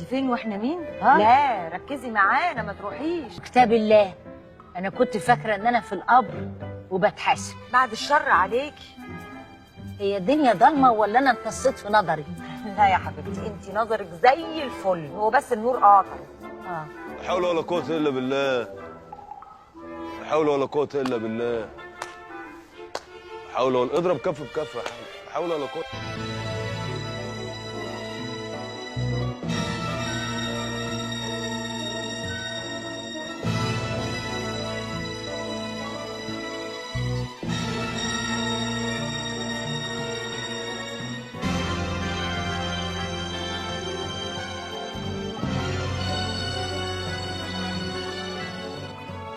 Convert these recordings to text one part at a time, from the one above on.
فين واحنا مين؟ لا ركزي معانا ما تروحيش. كتاب الله، انا كنت فاكره ان انا في القبر وبتحاسب. بعد الشر عليكي. هي الدنيا ضلمه ولا انا اتنصيت في نظري؟ لا يا حبيبتي انت نظرك زي الفل، هو بس النور قاطع. لا حول ولا قوة إلا بالله. لا حول ولا قوة إلا بالله. لا حول ولا اضرب كف بكف. لا حول ولا قوة.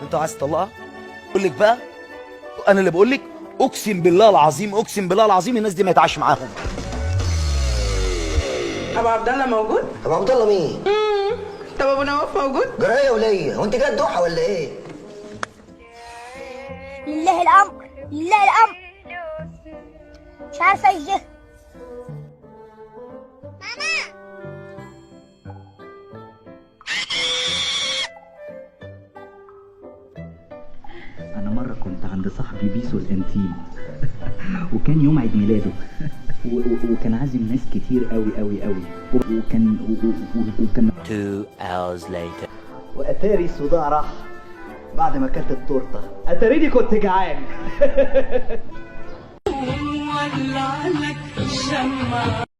انت عايز تطلقها؟ اقول لك بقى، انا اللي بقول لك، اقسم بالله العظيم اقسم بالله العظيم الناس دي ما يتعاش معاهم. ابو عبد الله موجود؟ ابو عبد الله مين؟ طب ابو نواف موجود؟ جرايه وليا، هو انت جاي الضحى ولا ايه؟ لله الامر لله الامر. مش عارفه ايش ده. أنا مرة كنت عند صاحبي بيسو الأنتيم وكان يوم عيد ميلاده وكان عازم ناس كتير قوي وكان 2 hours later. وأتاري الصداع راح بعد ما أكلت التورتة. أتاريني كنت جعان.